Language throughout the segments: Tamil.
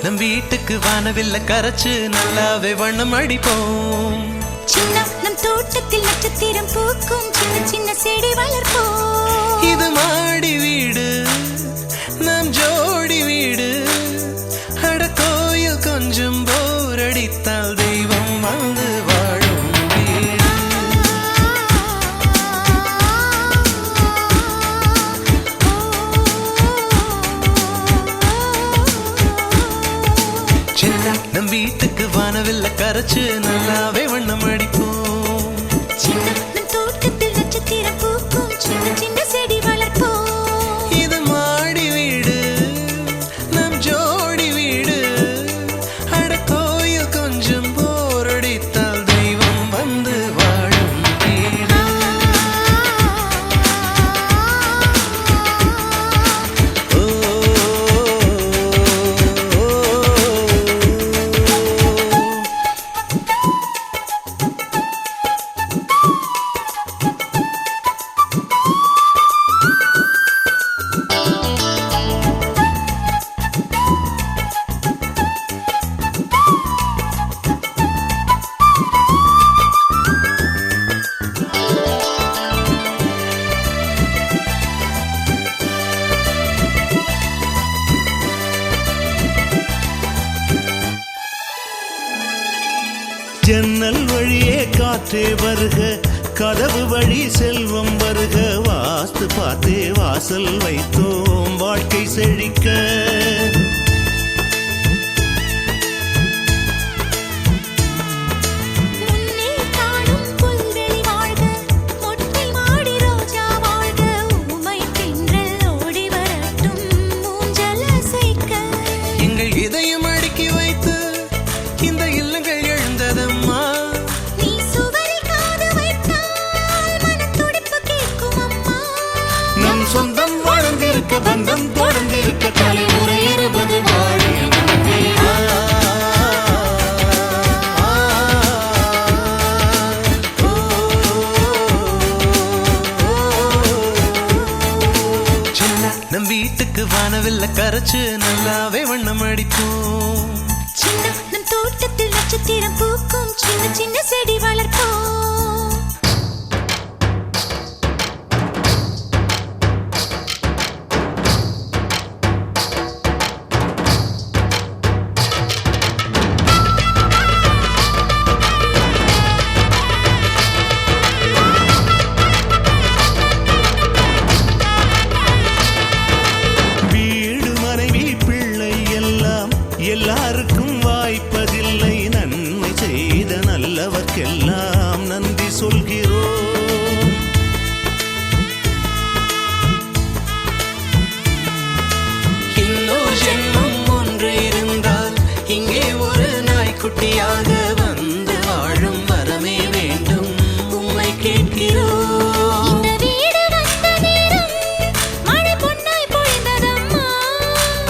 நம் வீட்டுக்கு வானவில்ல கரைச்சு நல்லாவே வண்ணம் அடிப்போம். சின்ன நம் தோட்டத்தில் நட்சத்திரம் பூக்கும் சின்ன சின்ன செடி வளர்ப்போம். இது மாடி வீடு நம் ஜோடி வீடு. அட கோயில் கொஞ்சம் போர் அடித்தால் தெய்வம் வந்து வாழும் வீடு. சின்ன நம் வீட்டுக்கு வானவில்ல கரைச்சு நல்லாவே வண்ணம் அடிப்போம். சின்ன நம் தோட்டத்தில் நட்சத்திரம் பூக்கும் சின்ன சின்ன செடி வளர்ப்போம். இது மாடி வீடு நம் ஜோடி வீடு. அட கோயில் கொஞ்சம் போர் அடித்தால் தெய்வம் வந்து வாழும் வீடு. ஜன்னல் வழியே காற்றே வருக, கதவு வழி செல்வம் வருக. வாஸ்து பார்த்தே வாசல் வைத்தோம் வாழ்க்கை செழிக்க. சொந்தம் வாழ்ந்திருக்க பந்தம் தொடர்ந்திருக்க தலைமுறை 20 வாழ. நம் வீட்டுக்கு வானவில்ல கரைச்சு நல்லாவே வண்ணம் அடிப்போம். சின்ன நம் தோட்டத்தில் நட்சத்திரம் பூக்கும் சின்ன சின்ன செடி வளர்ப்போம். என்றைக்கும் வாய்ப்பதில்லை. நன்மை செய்த நல்லவர்க்கெல்லாம் நன்றி சொல்கிறோம். இன்னொரு ஜென்மம் ஒன்று இருந்தால் இங்கே ஒரு நாய்க்குட்டியாக வந்து வாழும் வரமே வேண்டும் உம்மை கேட்கிறோம். இந்த வீடு வந்த நேரம் மழை பொன்னாய் பொழிந்ததம்மா.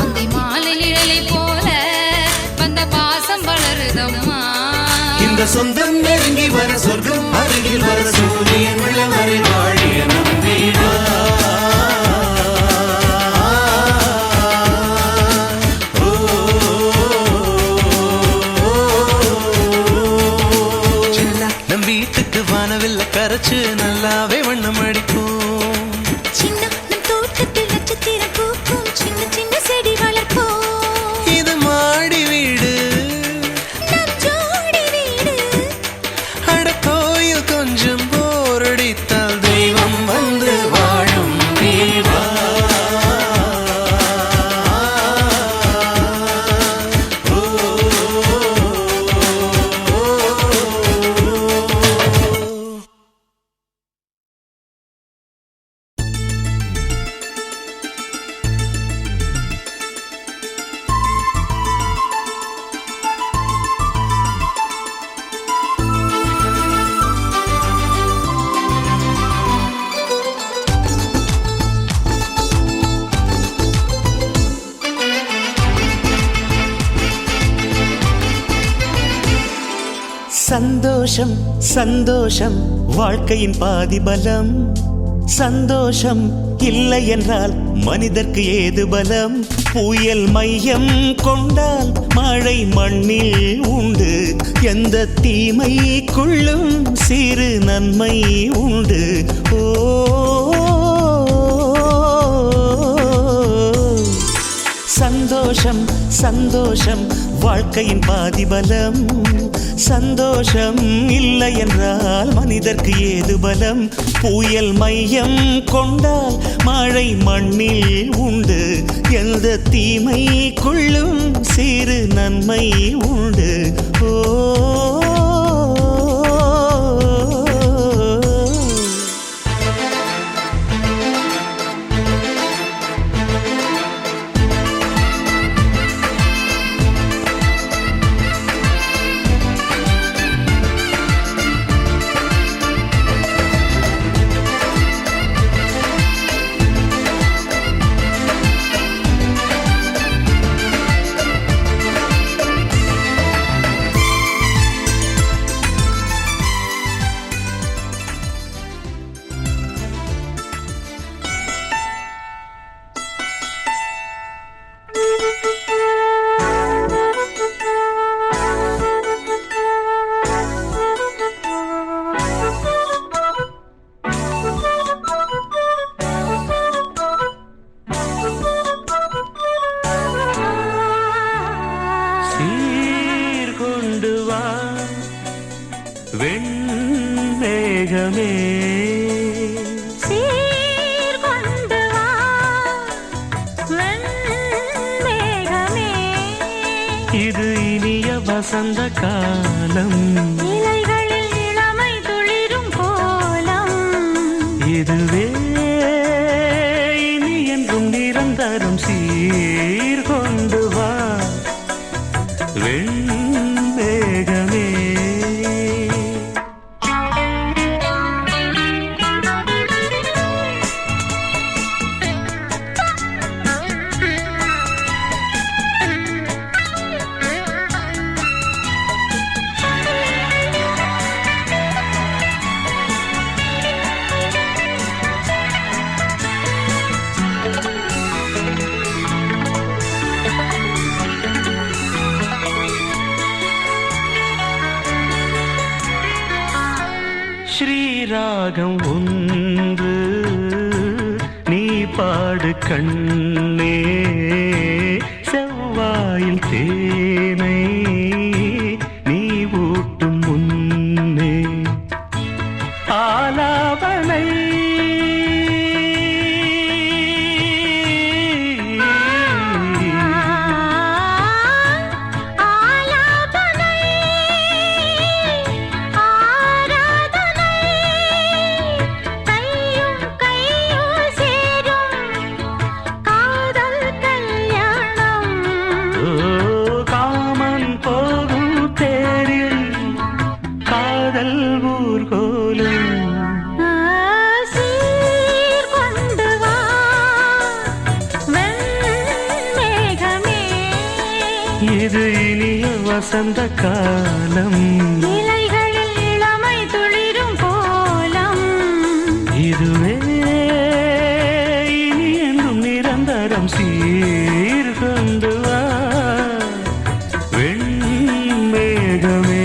அந்தி மாலை நிழலை போல வந்த பாசம் வளருதம்மா. இந்த சொந்தம் நெருங்கி வர சொர்க்கம் அருகில் வர சூரியன் உள்ளவரை வாழிய நம் வீடா. நம் வீட்டுக்கு வானவில்ல கரைச்சு நல்லாவே வண்ணம் அடிப்போம். சின்ன நம் தோட்டத்தில் நட்சத்திரம் பூக்கும் சின்ன சின்ன செடி வளர்ப்போம். இது மாடி வீடு நம் ஜோடி வீடு. அட கோயில் கொஞ்சம் போரடித்தால் தெய்வம் வந்து வாழும் வீடா. சந்தோஷம் சந்தோஷம் வாழ்க்கையின் பாதி பலம். சந்தோஷம் இல்லை என்றால் மனிதர்க்கு ஏது பலம். புயல் மையம் கொண்டால் மழை மண்ணில் உண்டு. எந்த தீமைக்குள்ளும் சிறு நன்மை உண்டு. ஓ சந்தோஷம் சந்தோஷம் வாழ்க்கையின் பாதி பலம். சந்தோஷம் இல்லை என்றால் மனிதர்க்கு ஏது பலம். புயல் மையம் கொண்டால் மழை மண்ணில் உண்டு. எந்த தீமைக்குள்ளும் சிறு நன்மை உண்டு. ஓ வெண்மேகமே சீர்கொண்டு வா வெண்மேகமே. இது இனிய வசந்த காலம். இலைகளில் இளமை துளிரும் கோலம். இதுவே இனி என்றும் நிரந்தரம். சீர்கொண்டு வா வெண்மேகமே. ஸ்ரீராகம் ஒன்று நீ பாடு கண்ணே. செவ்வாயில் தேனை நீ ஊட்டும் முன்னே ஆலாபனை வசந்த காலம் இலைகளில் இளமை துளிரும் கோலம் இதுவே இனி என்றும் நிரந்தரம் சீர்கொண்டு வா வெண்மேகமே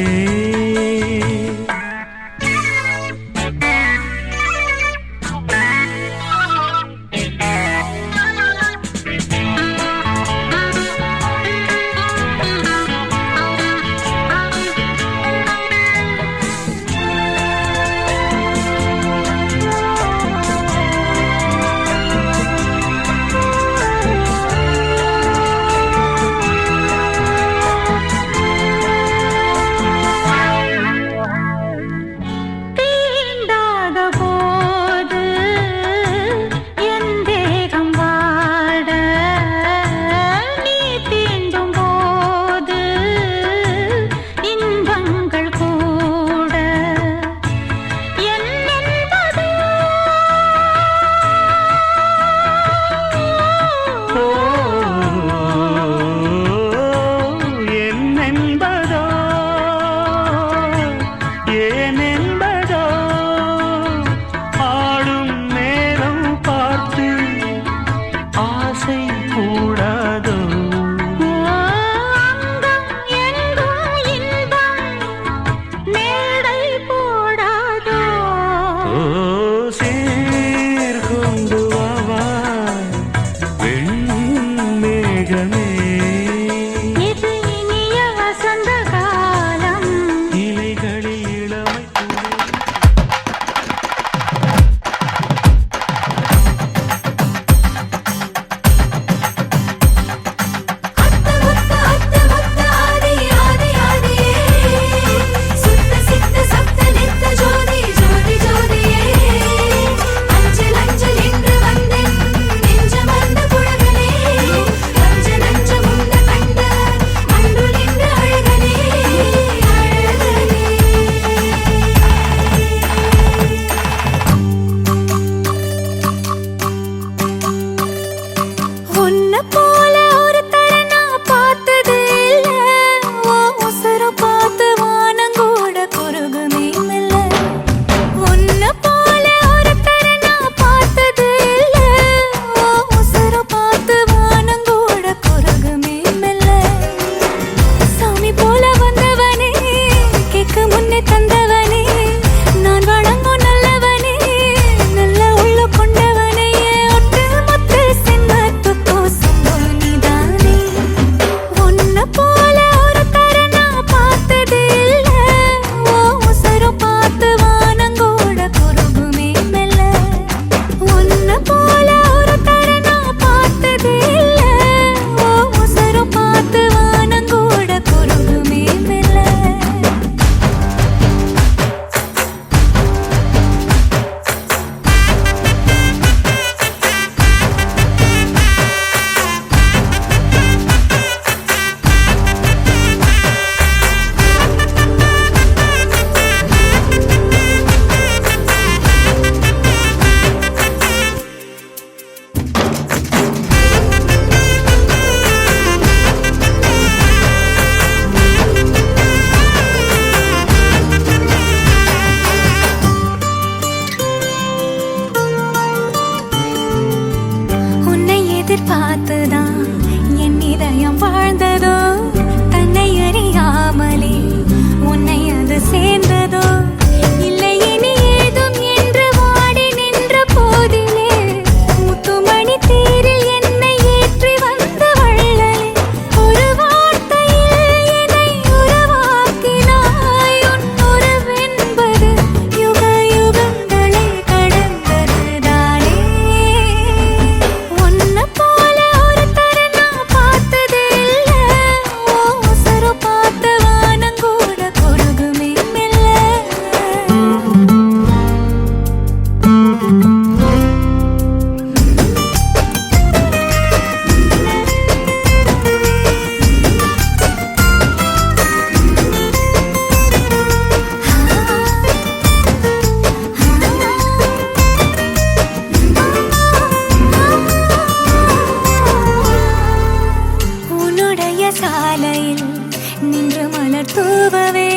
மலர் தூவவே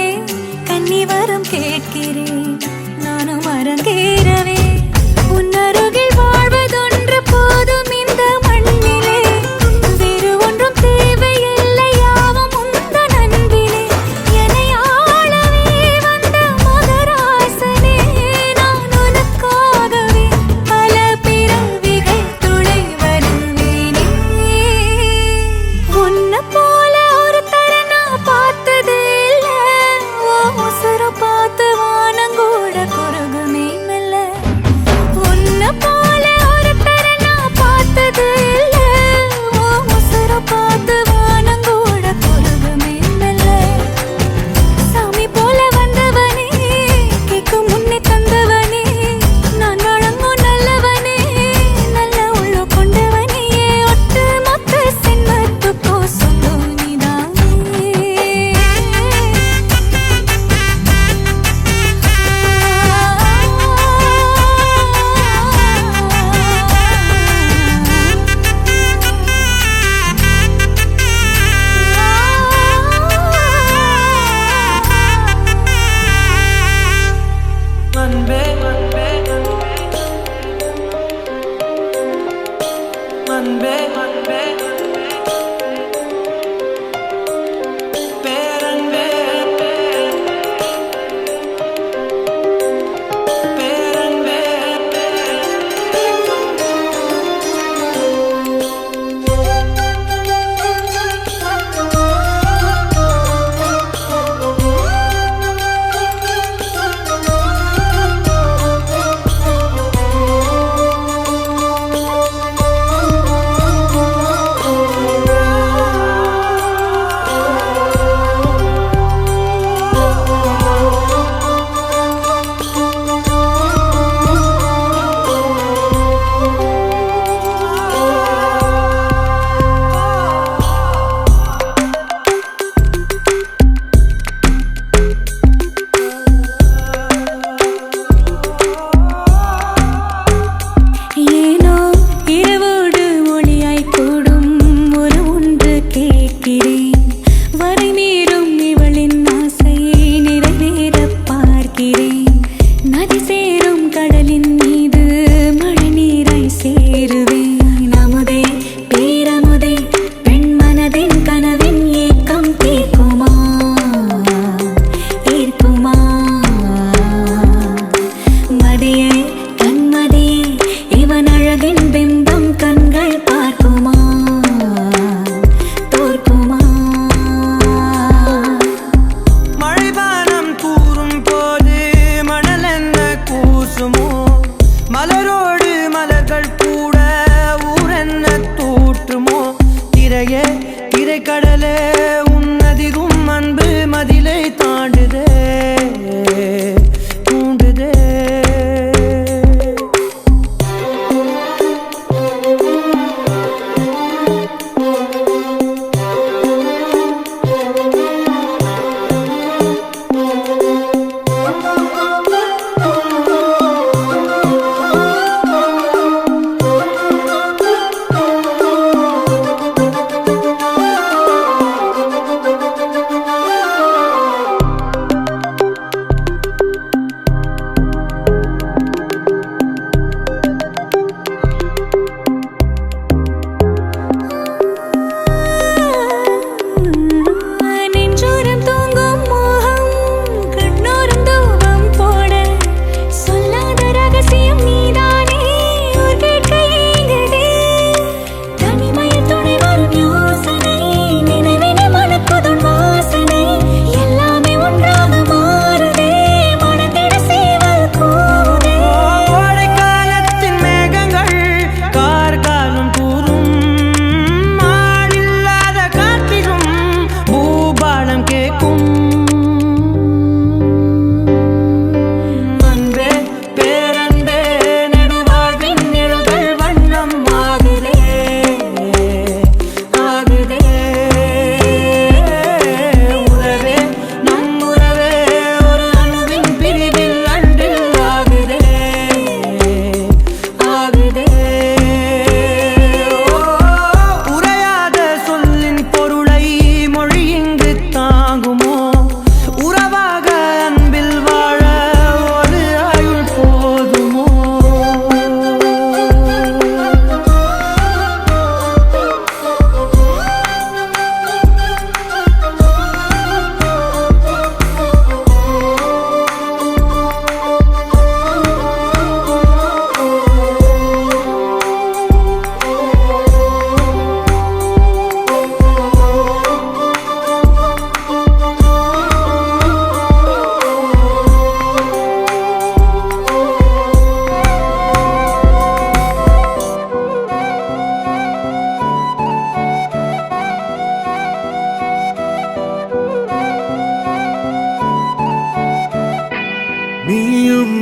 கன்னி வரம் கேட்கிறேன் நானும் அரங்கேறவே உன்னருகில் வாழ்வதொன்று போதும் இந்த மண்ணிலே வேறு ஒன்றும் தேவையில்லை யாவும் உந்தன் அன்பிலே என்னை ஆளவே வந்த மகராசனே நான் உனக்காகவே பல பிறவிகள் துணை வருவேனே உன்னை போல ஒரு தர நான் பார்த்ததே இல்ல ஓ உசுர பார்த்து வானங்கூட குறுகுமே மெல்ல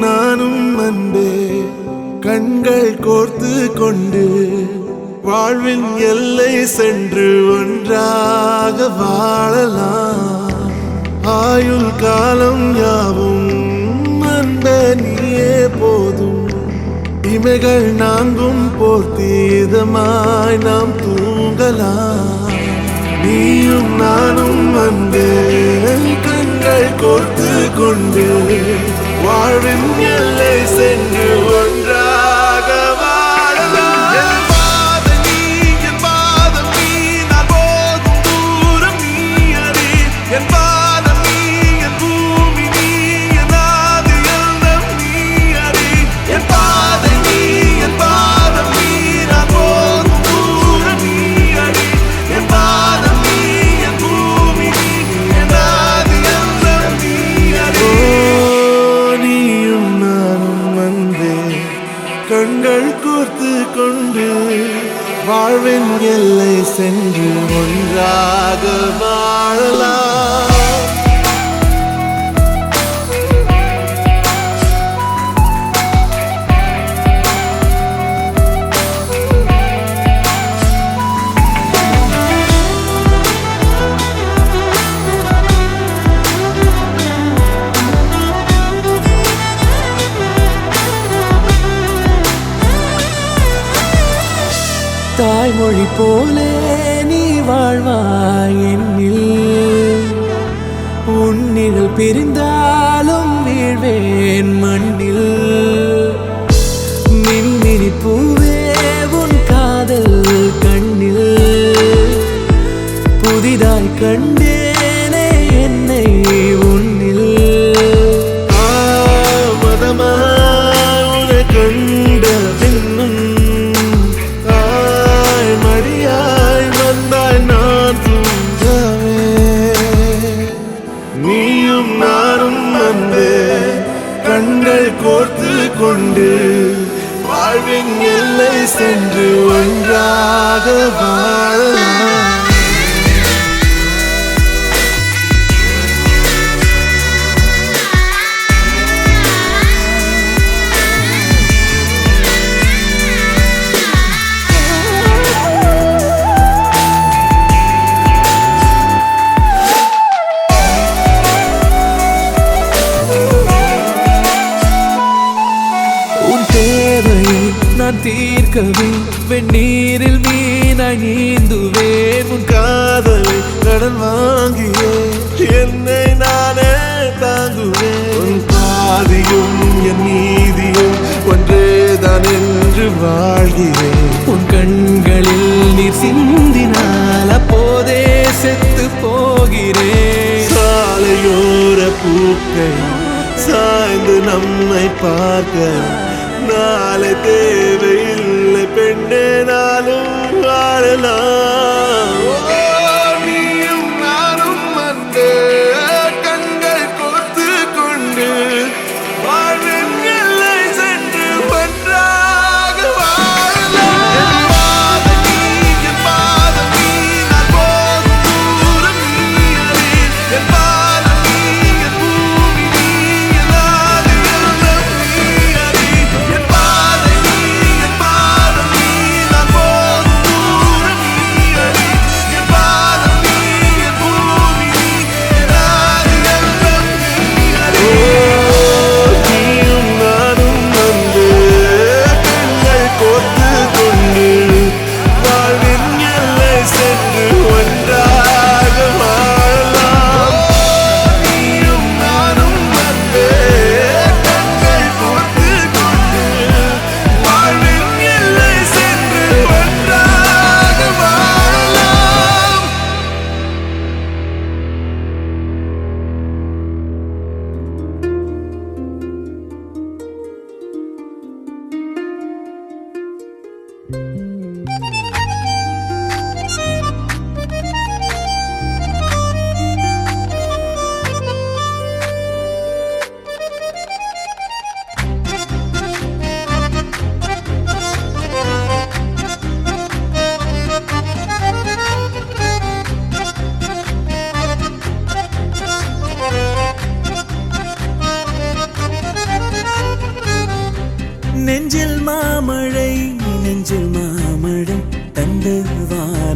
நானும் அன்பே கண்கள் கோர்த்து கொண்டு வாழ்வின் எல்லை சென்று ஒன்றாக வாழலாம். ஆயுள் காலம் யாவும் அன்பே நீயே போதும். இமைகள் நான்கும் போர்த்தீதமாய் நாம் தூங்கலாம். நீயும் நானும் அன்பே கண்கள் கோர்த்து கொண்டு வாழ்வின் எல்லை சென்று ஒன்றாக வாழலாம். என் பாதம் நீ, என் பாதம் நீ, நான் போகும் தூரம் நீ அறி. என் பாதம் நீ, என் பூமி நீ, என் ஆதி எல்லாம் நீ அறி. என் பாதம் நீ, என் பாதம் நீ, நான் போகும் தூரம் நீ அறி. என் பாதம் நீ, என் பூமி நீ, என் ஆதி எல்லாம் நீ அறி. நீயும் நானும் வந்தே கண்கள் கோர்த்து கொண்டு வாழ்வின் எல்லை சென்று ஒன்றாக வாழலாம். தாய்மொழி போலே நீ வாழ்வாய் என்னில். உன்னிகள் பிரிந்தாலும் வீழ்வேன் மண்ணில். மின்மினி பூவே உன் காதல் கண்ணில். புதிதாய் கண்டேனே என்னை உன்னில். மதமாய் உன்னை கண்ட பின்னும் மடியாய் வந்தாய் நான் தூங்கவே. நீயும் நானும் வந்தே கண்கள் கோர்த்து கொண்டு வாழ்வின் எல்லை சென்று ஒன்றாக வாழலாம். நான் தீர்க்கவே வெந்நீரில் மீனாய் நீந்துவேன். உன் காதலை கடன் வாங்கியே என்னை நானே தாங்குவேன். உன் பாதியும் என் நீதியும் ஒன்றேதான் என்று வாழ்கிறேன். உன் கண்களில் நீர் சிந்தினால் அப்போதே செத்து போகிறேன். சாலையோர பூக்கள் சாய்ந்து நம்மை பார்க்க நாளை தேவையில்லை பெண்ணே, நாளும் வாழலாம். நீயும் நானும் வந்து கண்கள் கோர்த்து கொண்டு வாழ்வின் எல்லை சென்று ஒன்றாக வாழலாம். என் பாதம் நீ, என் பாதம் நீ, நான் போகும் தூரம் நீ அறி. என் பாதம் நீ, என் பூமி நீ, என் ஆதி எல்லாம் நீ அறி. என் பாதம் நீ, என் பாதம் நீ, நான் போகும் தூரம் நீ அறி.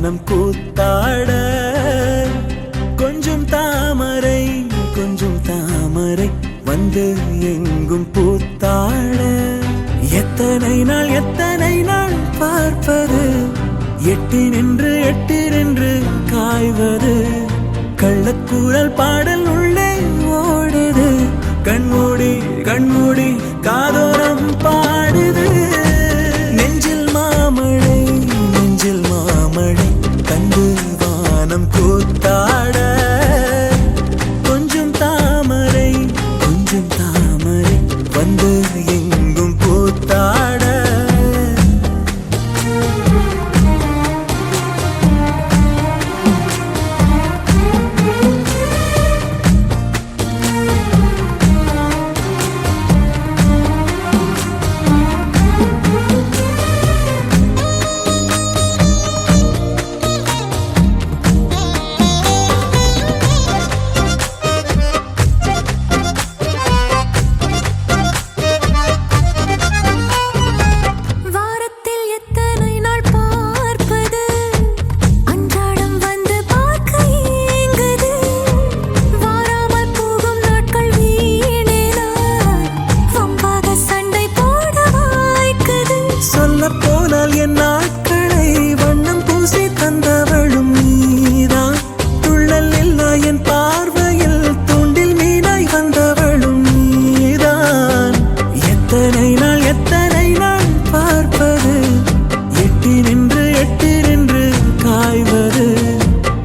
வானம் கூத்தாட கொஞ்சம் தாமரை வந்து எங்கும் பூத்தாட எத்தனை நாள் பார்ப்பது எட்டி நின்று காய்வது கள்ளக்கூறல் பாடல் உள்ளே ஓடுது கண்மூடி காதோரம் பாடுது நெஞ்சில் மாமழை கண்டு வானம் கூத்தாட கொஞ்சம் தாமரை வந்து எங்கும் பூத்தாட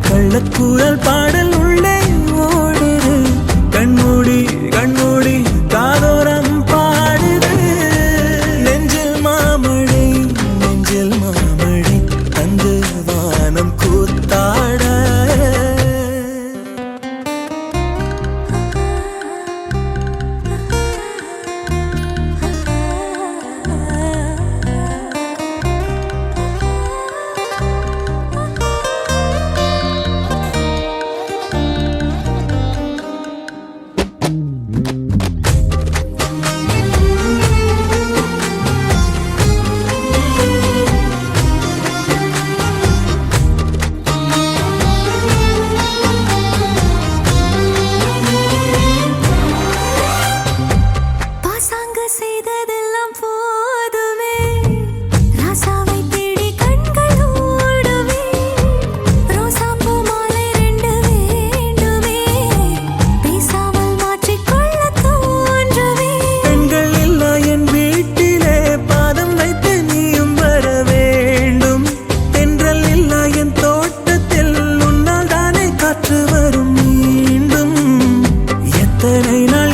கள்ளக்கூறல் பாடல் உள்ளே ஓடுது கண்மூடி காதோரம் பாடுது நெஞ்சில் மாமழை தந்து வானம் கூத்தாட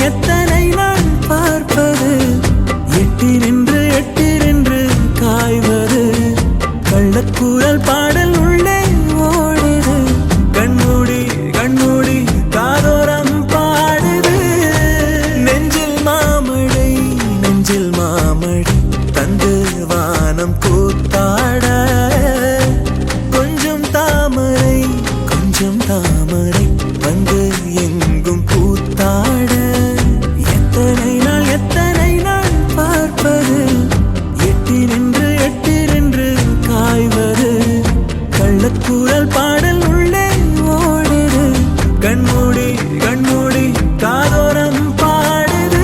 எத்தனை நாள் பார்ப்பது எட்டி நின்று காய்வது கள்ளக்கூறல் பாடல் உள்ளே ஓடுது கண்மூடி காதோரம் பாடுது நெஞ்சில் மாமழை தந்து வானம் கூத்தாட கொஞ்சம் தாமரை வந்து எங்கும் பூத்தாட எத்தனை நாள் பார்ப்பது எட்டி நின்று காய்வது கள்ளக்கூறல் பாடல் உள்ளே ஓடுது கண்மூடி காதோரம் பாடுது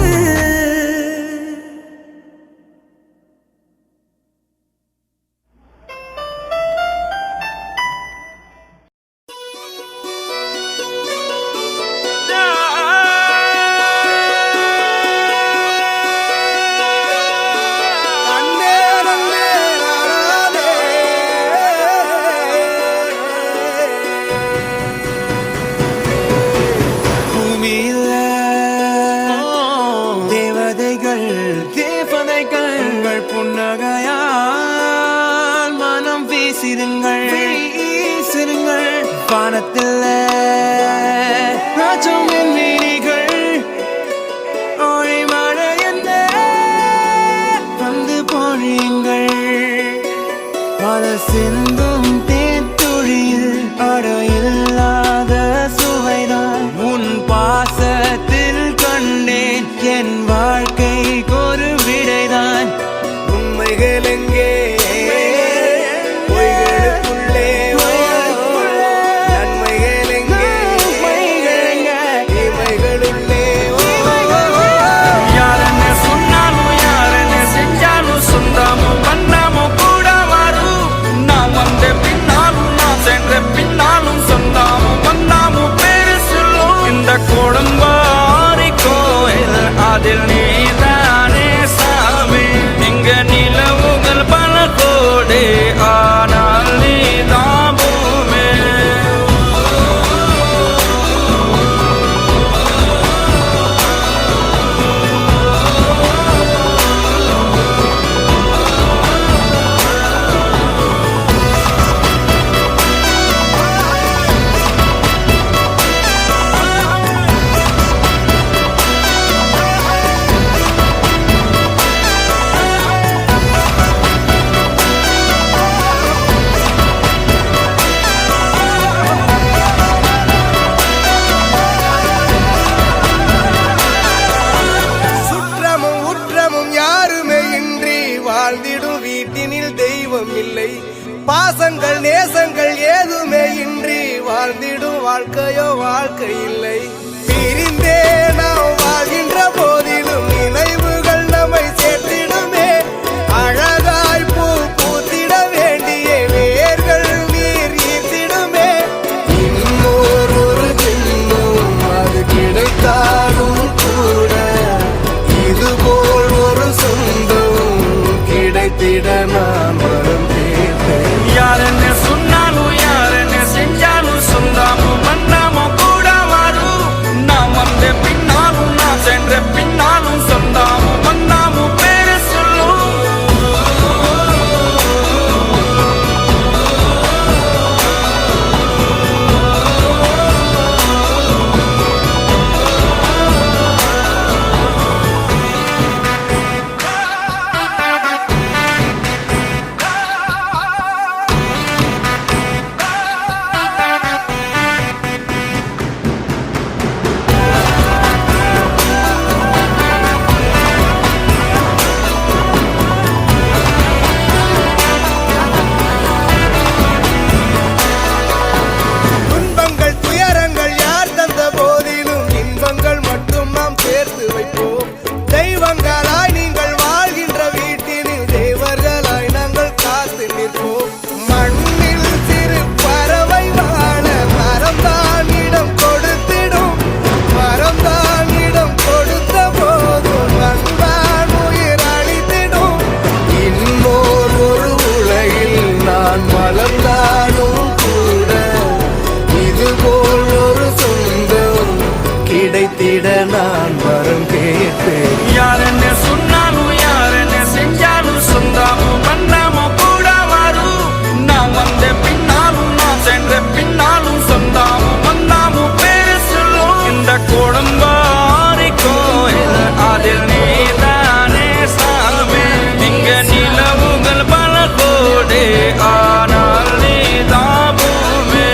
புன்னகையால் மனம் வீசிருங்கள் வானத்தில் ராஜம் என் மீனிகள் ஒளி மழை என்ன வந்து பொழியுங்கள் பல சிந்தும் தேத்துழியில் அடையில்லாத சுவைதான் உன் பாசத்தில் கண்டேன் என் வாழ்க்கை ஒரு விடைதான் உண்மைகள் எங்கே பொய்களுக்குள் இன்பம் இல்லை. பாசங்கள் நேசங்கள் ஏதுமே இன்றி வாழ்ந்திடும் வாழ்க்கையோ வாழ்க்கை இல்லை. பிரிந்தே நாம் வாழ்கின்ற போதிலும் நினைவுகள் நம்மை சேர்த்திடுமே. அழகாய் பூ பூத்திட வேண்டிய வேர்கள் நீர் ஈர்த்திடுமே. இன்னொரு ஜென்மம் அது கிடைத்தாலும் கூட இதுபோல் ஒரு சொந்தம் கிடைத்திட நான் வரம் கேட்டேன். யார் என்ன சொன்னாலும் யார் என்ன செஞ்சாலும் சொந்தாமும் மன்னாமும் கூட வரும். நான் வந்த பின்னாலும் நான் சென்ற பின்னாலும் சொந்தாமும் மன்னாமும் பேரு சொல்லும். துன்பங்கள் துயரங்கள் யார் தந்த போதிலும் இன்பங்கள் மட்டும் நாம் சேர்த்து வைப்போம். தெய்வங்களாய் நீங்கள் வாழ்கின்ற வீட்டினில் தேவர்களாய் நாங்கள் காத்து நிற்போம். மண்ணில் சிறு பறவை வாழ மரம்தான் இடம் கொடுத்திடும். மரம்தான் இடம் கொடுத்த போதும் அன்பான் உயிர் அளித்திடும். இன்னொரு ஒரு உலகில் நான் வளர்ந்தாலும் கூட இதுபோல் ஒரு சொந்தம் கிடைத்திட நான் வரம் கேட்பேன். யார் என்ன சொன்னாலும் யார் என்ன செஞ்சாலும் சொந்தாமும் மன்னாமும் கூட வரும். நான் வந்த பின்னாலும் நான் சென்ற பின்னாலும் சொந்தாமும் மன்னாமும் பேரு சொல்லும். இந்த குடும்பாரி கோயில் அதில் நீதானே சாமி. இங்க நிலவுகள் பல கோடி ஆனால் நீதான் பூமி.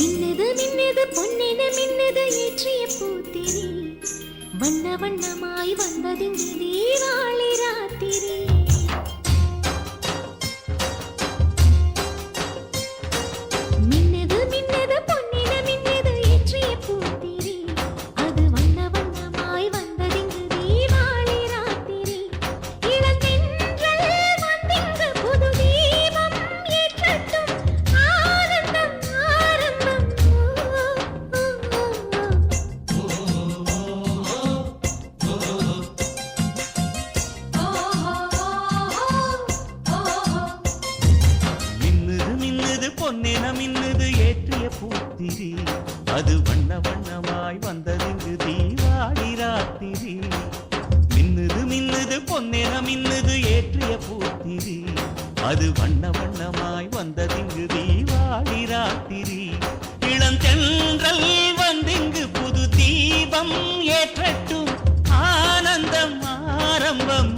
மின்னது மின்னது பொன்னென மின்னது ஏற்றிய பூத்திரி வண்ண வண்ணமாய் வந்ததிங்கு தீபாவளி ராத்திரி மின்னது மின்னது பொன்னென மின்னது ஏற்றிய பூத்திரி அது வண்ண வண்ணமாய் வந்ததிங்கு தீபாவளி ராத்திரி இளந்தென்றல் வந்திங்கு புது தீபம் ஏற்றட்டும் ஆனந்தம் ஆரம்பம் மின்னுது மின்னுது பொன்னென மின்னுது ஏற்றிய பூத்திரி அது வண்ண வண்ணமாய் வந்ததிங்கு தீபாவளி ராத்திரி மின்னுது மின்னுது பொன்னென மின்னுது ஏற்றிய பூத்திரி அது வண்ண வண்ணமாய் வந்ததிங்கு தீபாவளி ராத்திரி இளந்தென்றல் வந்திங்கு புது தீபம் ஏற்றட்டும் ஆனந்தம் ஆரம்பம்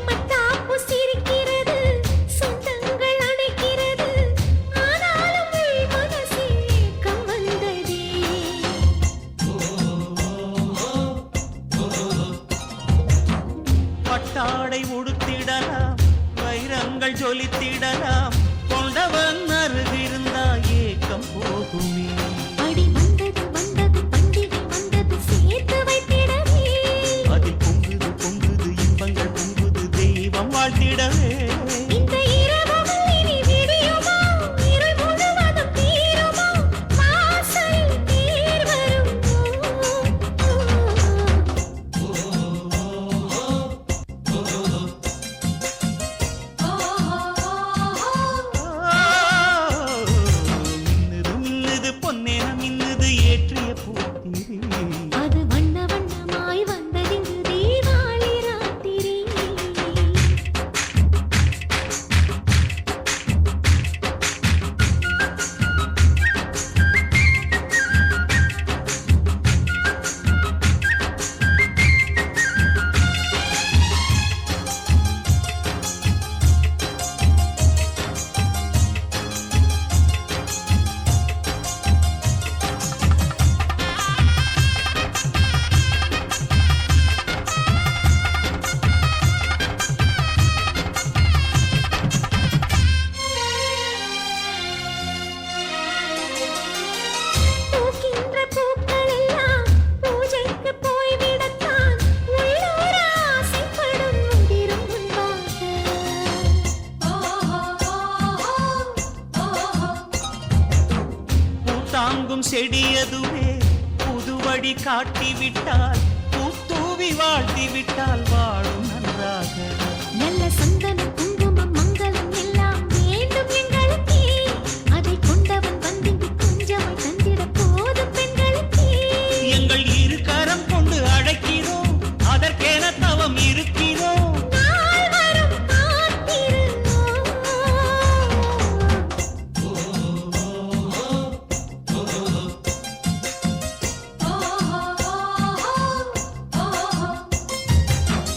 மத்தாப்பு சிரிக்கிறது சொந்தங்கள் அணைக்கிறது ஆனாலும் உள் மனசில் ஏக்கம் வந்ததே பட்டாடை உடுத்திடலாம் வைரங்கள் ஜொலித்திடலாம் கொண்டவன் அருகிருந்தா ஏக்கம் போகுமே அடி வந்தது வந்தது பண்டிகை வந்தது சேர்த்து வைத்திடவே அதில் பொங்குது பொங்குது இன்பங்கள் பொங்குது தெய்வம் வாழ்த்திடவே இந்த இரவும் இனி விடியுமோ இருள் முழுவதும் தீருமோ வாசலில் தேர் வருமோ மின்னுது மின்னுது பொன்னேன மின்னுது ஏற்றிய பூத்திரி அது வண்ண வண்ணமாய் வந்ததிங்கு தீபாவளி ராத்திரி பூக்கின்ற பூக்கள் எல்லாம் பூஜைக்கு போய்விடத்தான் உள்ளூர ஆசைப்படும் முதிரும் முன்பாக பூத்தாங்கும் செடியதுவே புதுவடி காட்டிவிட்டால் பூத்தூவி வாழ்த்திவிட்டால் வாழும் நன்றாக நல்ல சந்தன குங்குமம் மங்களம் எல்லாம் வேண்டும் எங்களுக்கே அதை கொண்டவன் வந்திங்கு கொஞ்சமாய் தந்திட போதும் பெண்களுக்கே எங்கள் இரு கரம் கொண்டு அழைக்கிறோம் அதற்கென தவம் இருக்கிறோம் நாள் வரும் காத்திருந்தோம்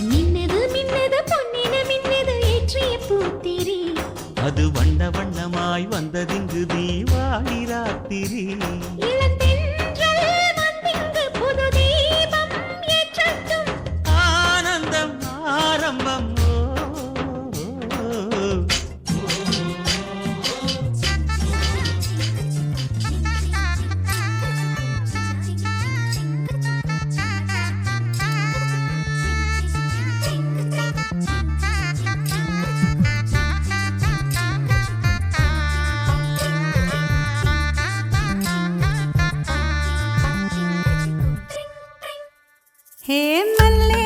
மின்னது மின்னது பொன்னின மின்னது ஏற்றிய பூத்திரி அது வண்ண வண்ணமாய் வந்ததிங்கு தீபாவளி ராத்திரி இளந்தென்றல் வந்திங்கு புது தீபம் ஏற்றட்டும் ஆனந்தம் ஆரம்பம் ஹே மல்லே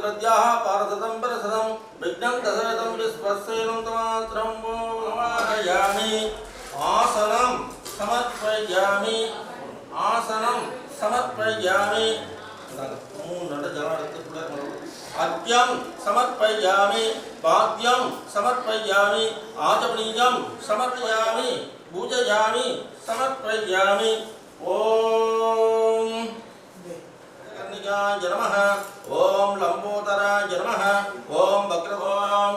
भगीरथ्याः पारसतं परसतं विघ्नं दशरथं विस्पस्येनं तमात्रं नमामयामि आसनं समर्पयामि आसनं समर्पयामि अर्घ्यं समर्पयामि पाद्यं समर्पयामि आचमनीयं समर्पयामि पूजयामि समर्पयामि ओम कर्णिकाय नमः ओम लंबोदराय नमः ओम वक्रतुंडाय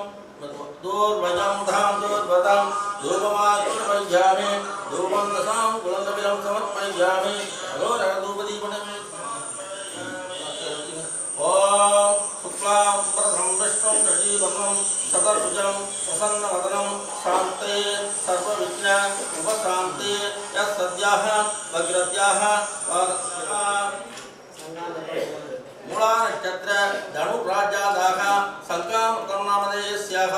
दूर्वजं धाम दूर्वतं धूपमाचमयामि धूपं दशां कुलकपिलं समर्पयामि अघोरधूपदीपनं ओम शुक्लांबरधरं विष्णुं शशिवर्णं शतभुजं प्रसन्नवदनं शान्ते सर्वविघ्न उपशान्ते यस्सद्यः भगीरथ्याः मूला नक्षत्र धनुराजादाः संकामृतं नामधेयस्याः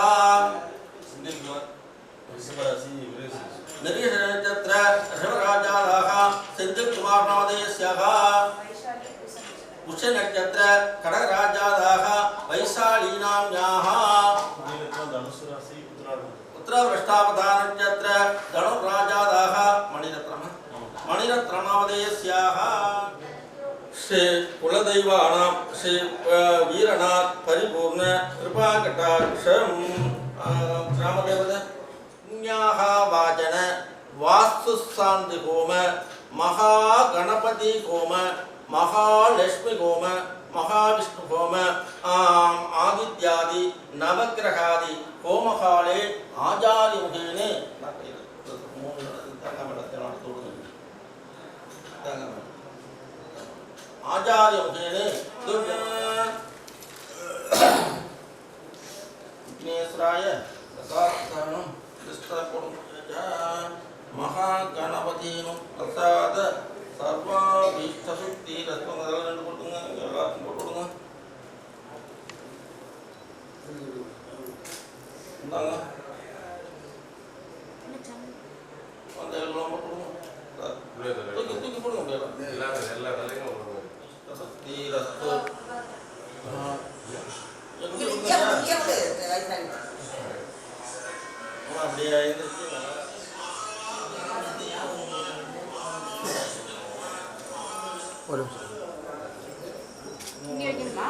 नरीश नक्षत्र ऋषभराजादाः सिन्धुकुमार नामधेयस्याः पुष्य नक्षत्र खडगराजादाः वैशालीनाम्याः उत्तरवृष्टावधा नक्षत्र धनुराजादाः मणिरत्ननामधेयस्याः श्री कुलदैवानां श्री वीरनाथ परिपूर्ण कृपाकटाक्षं ग्रामदेवताः वाचन वास्तुशान्ति होम महागणपति होम महालक्ष्मी होम महाविष्णु होम आदित्यादि नवग्रहादि होमकाले आचार्यमुखेन आचार्यमुखेन विघ्नेश्वराय प्रसादं महागणपति प्रसाद सर्वाभीष्टशक्ति रत्नगलनु போடுங்க எல்லாரும் போடுங்க இந்தாங்க அந்த எல்லாம் போடுங்க தூக்கி போடுங்க எல்லா தலையும் சக்தி ரஸ்து அப்படியே இருந்துச்சு ஒரு இங்க வைக்கணுமா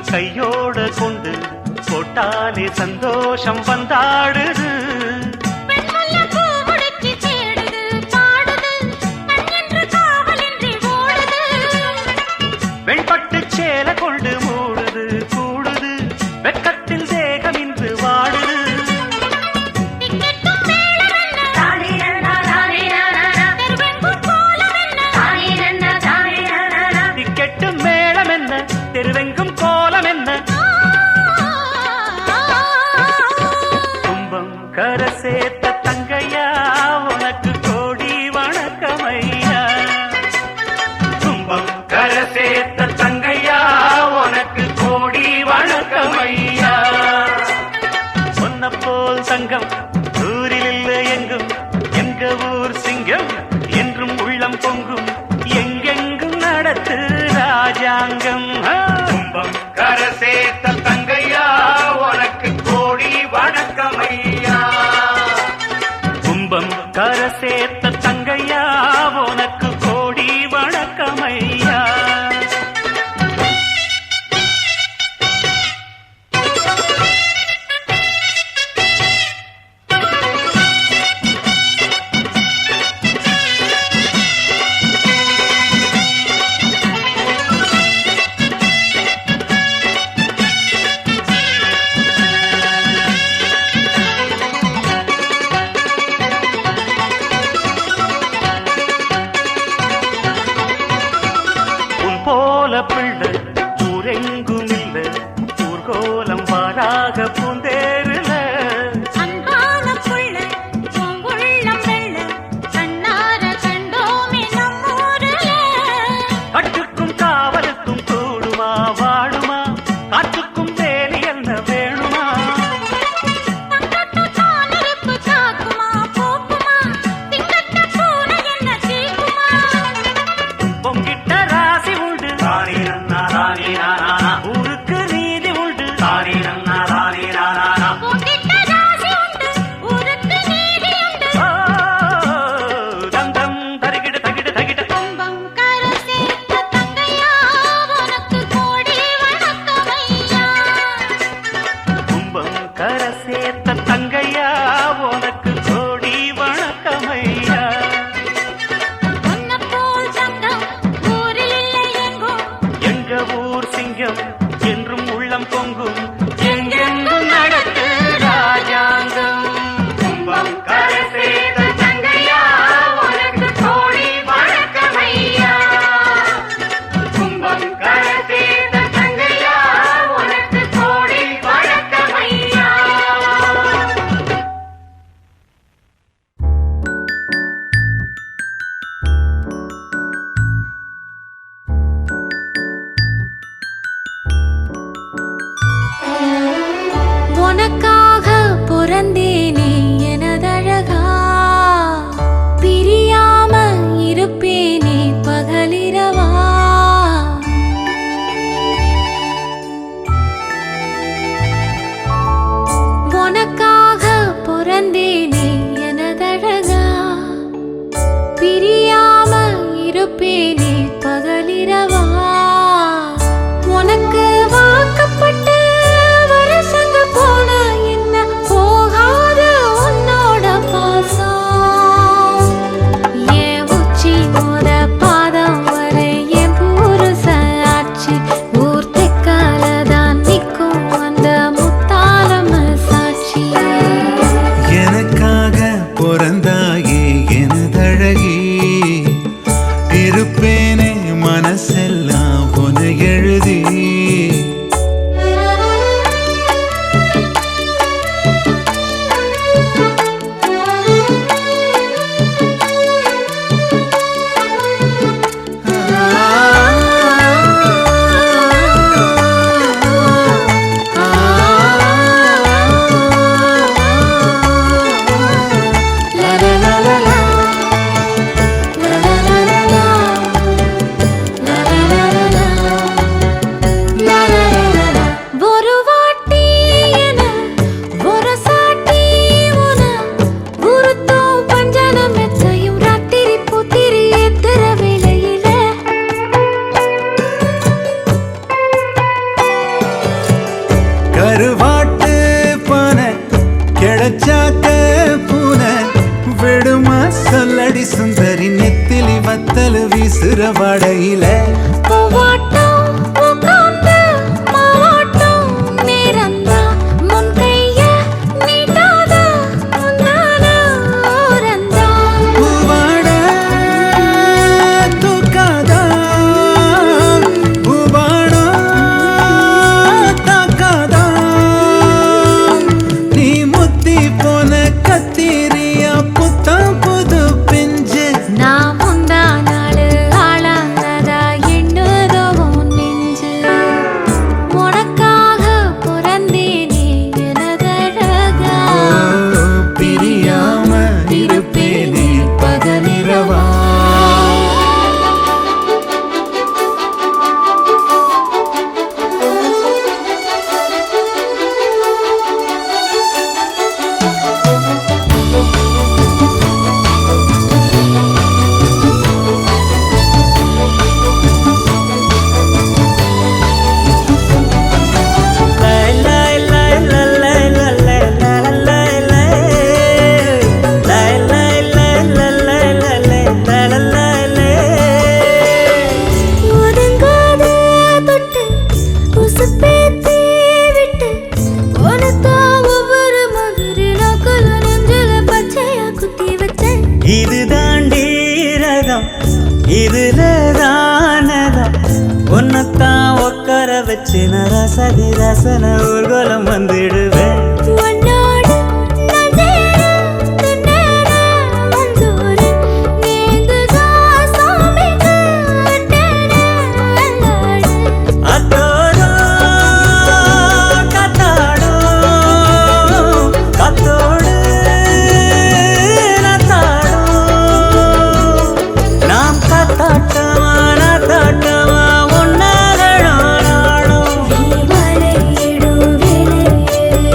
கையோட கொண்டு போட்டாலே சந்தோஷம் வந்தாடுது. வெண்பட்டு சேல கொண்டு மூடுது கூடுது வெக்கத்தில் தேகம் இன்று வாடுது. டிக்கெட்டு மேளம் என்ன தெருவெங்கும் கோலம் என்ன கும்பம் கரை சேர்த்த தங்கையா உனக்கு கோடி வணக்கமையா. கும்பம் கரை சேர்த்த தங்கையா உனக்கு கோடி வணக்கமையா. சொன்ன போல் தங்கம் ஊரில் இல்லை எங்கும் எங்க ஊர் சிங்கம் என்றும் உள்ளம் பொங்கும் எங்கெங்கும் நடத்து ராஜாங்கம். கும்பம் கரை சேர்த்த தங்கையா உனக்கு கோடி வணக்கமையா. கும்பம் கரை சேர்த்த தங்கையா உனக்கு கோடி வணக்கமையா. பெத்த தங்கையா உனக்கு கோடி வணக்கமையா. உன்னப்போல் சங்கம் ஊரில் இல்லை எங்கும். எங்க ஊர் சிங்கம் என்றும் உள்ளம் பொங்கும். எங்கெங்கும் நடத்து ராஜாங்கம். கும்பம் கரை சேர்த்த தங்கையா உனக்கு கோடி வணக்கமையா. கும்பம் கரை சேர்த்த தங்கையா உனக்கு கோடி வணக்கமையா. உனக்காக பிறந்தேனே எனதழகா, பிரியாம இருப்பேனே பகலிரவா. உனக்காக பிறந்தேனே எனதழகா, பிரியாம இருப்பேனே பகலிரவா. உனக்கு வாக்கப்பட்டு வருஷங்க போன என்ன போகாத உன்னோட பாசம். என் உச்சி மோத பாதம் வரை என் புருஷ ஆட்சி. ஊர் தெக்காலதான் நிற்கும் அந்த முத்தாலம சாட்சி. எனக்காக பிறந்தாயே எனதழகி, இருப்பேனே மனசெல்லாம் உன எழுதி. ஒரு வாட்டி என ஒரு சாட்டி உன உருத்தும் பஞ்சனம் எத்தையும் ராத்திரி புத்திரி எத்திர வேளையில. கருவாட்டு பானை கிடைச்சாக்க பூனை விடுமா சொல்லடி சுந்தரி. நெத்திலி வத்தல் வீசுற வடையில பூவாட்டம் உட்கார்ந்து மாவாட்டம் நேரந்தான். முன் கைய நீட்டாத முன்னால ஓரந்தான். பூவாட தூக்காதா, பூவாடா தாக்காதா. நீ முத்தி போன கத்திரியா புத்தம் புது பிஞ்சு. நான் முந்தா நாளு ஆளானதா எண்ணுதோ உன் நெஞ்சு. உனக்காக பிறந்தேனே எனதழகா, பிரியாம இருப்பேனே பகலிரவா. ஒதுங்காத தொட்டு உசுப்பேத்தி விட்டு உனக்கா ஒவ்வொரு மாதிரி நக்கல நெஞ்சில பச்சையா குத்தி வச்சேன். இது தாண்டி ரகம் இதுல தானதம். உன்னத்தான் உட்கார வச்சு நான் ரசதி ரசன ஊர்கோலம் வந்துடுவேன். உன்னோடு நான் சேர தின்னேற மஞ்சூரு. நீங்குதா சாமிக்கு அட்டேன அல்லாடு. அத்தோடும் கத்தாடும் கத்தோடு நத்தாடும். நாம் கத்தாட்டமா நத்தாட்டமா ஒன்னாகணும் நாடும். நீ மலையிடும் விலையிலே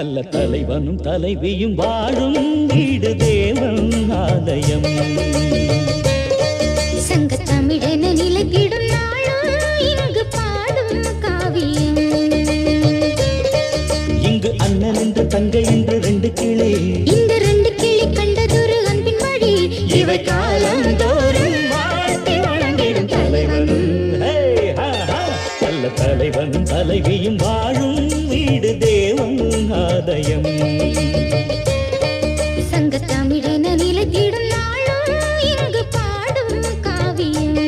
நல்ல தலைவனும் தலைவியும் வாழும் வீடு தேவன் ஆலயம். சங்க தமிழென நிலைத்திடும் நாளும் இங்கு பாடும் காவியம். இங்கு அண்ணன் என்று தங்கை என்று ரெண்டு கிளி, இந்த ரெண்டு கிளி கண்டதொரு அன்பின் மொழி. இவை காலம் தோறும் வாழ்த்தி வழங்கிடும் தலைவனும் நல்ல தலைவனும் தலைவியும் வாழும் வீடு தேவன் ஆலயம். சங்க தமிழென நிலைத்திடும் நாளும் இங்கு பாடும் காவியம்.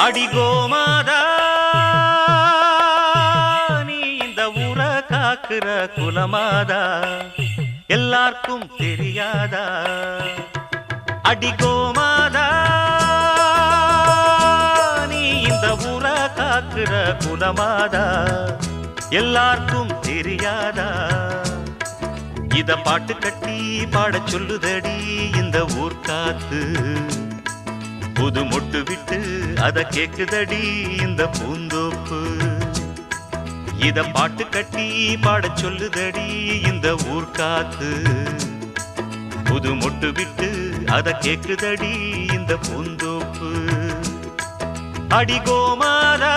அடிகோமாதா நீ இந்த ஊர காக்குற குலமாதா எல்லாருக்கும் தெரியாதா? அடிகோமாதா நீ இந்த ஊர காக்குற குலமாதா எல்லாருக்கும் தெரியாதா? இத பாட்டு கட்டி பாடச் சொல்லுதடி இந்த ஊர் காத்து. புது மொட்டு விட்டு அத கேக்குதடி இந்த பூந்தோப்பு. இத பாட்டு கட்டி பாடச் சொல்லுதடி இந்த ஊர் காத்து. புது மொட்டு விட்டு அத கேக்குதடி இந்த பூந்தோப்பு. அடிகோமாதா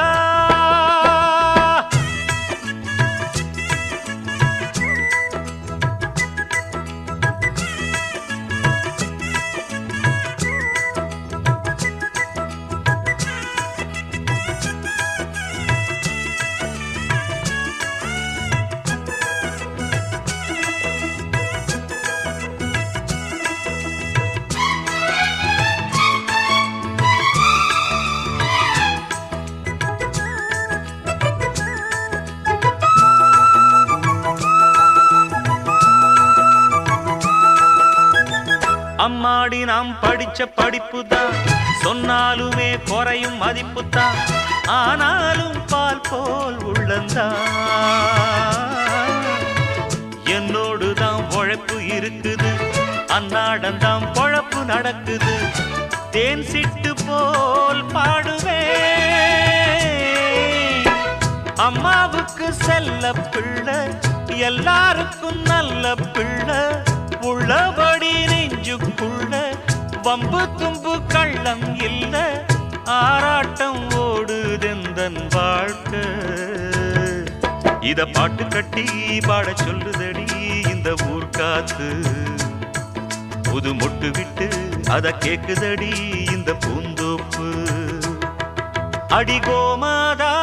அம்மாடி நாம் படிச்ச படிப்புதான் சொன்னாலுமே குறையும் மதிப்புதான். ஆனாலும் பால் போல் உள்ளந்தான் என்னோடுதான் உழைப்பு இருக்குது. அன்னாடந்தான் பொழப்பு நடக்குது. தேன் சிட்டு போல் பாடுவேன் அம்மாவுக்கு செல்ல பிள்ளை எல்லாருக்கும் நல்ல பிள்ளை. உள்ளபடி நெஞ்சுக்குள்ள வம்பு தும்பு கள்ளம் இல்ல. ஆராட்டம் ஓடுதெந்தன் வாழ்க்கை. இத பாட்டு கட்டி பாடச் சொல்லுதடி இந்த ஊர் காத்து. புது மொட்டு விட்டு அத கேக்குதடி இந்த பூந்தோப்பு. அடிகோமாதா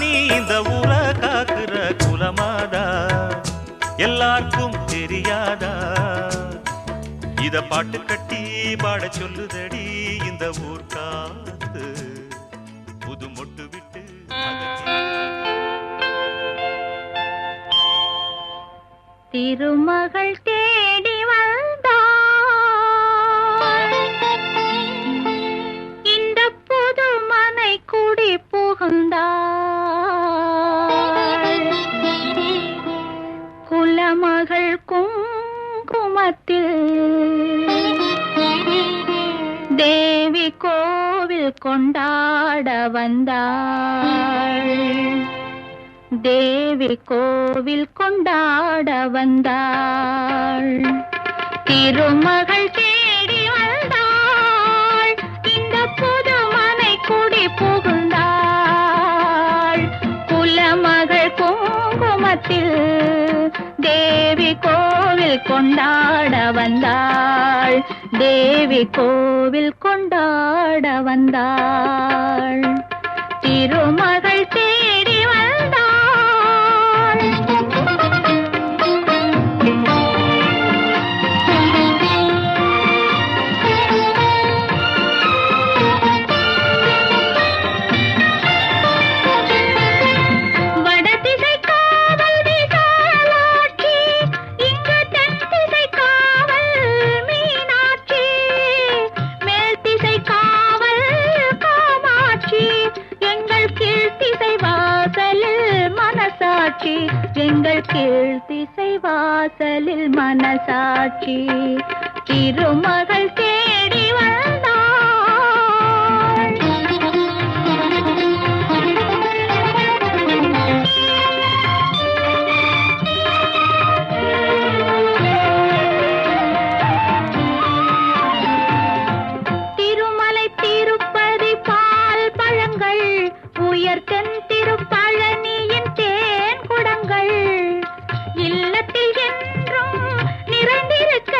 நீ இந்த ஊர காக்குற குலமாதா எல்லாருக்கும் தெரியாதா? இத பாட்டு கட்டி பாட சொல்லுதடி இந்த ஊர் காத்து. புது மொட்டு விட்டு திருமகள் தேடி வந்தாள் இந்த புது மனை குடி புகுந்தாள். குலமகள் குங்குமத்தில் தேவி கோவில் கொண்டாட வந்தாள். தேவி கோவில் கொண்டாட வந்தாள். திருமகள் தேடி வந்தாள் இந்த புது மனை குடி புகுந்தாள். குலமகள் குங்குமத்தில் தேவி கோவில் கொண்டாட வந்தாள். தேவி கோவில் கொண்டாட வந்தாள். திருமகள் தேடி வந்தாள். காட்சி திருமகள் தேடி வந்தாள். திருமலை திருப்பதி பால் பழங்கள் உயர்த்தென் திருப்பழனியின் தேன் குடங்கள் இல்லத்தில் என்றும் நிறைந்திருக்க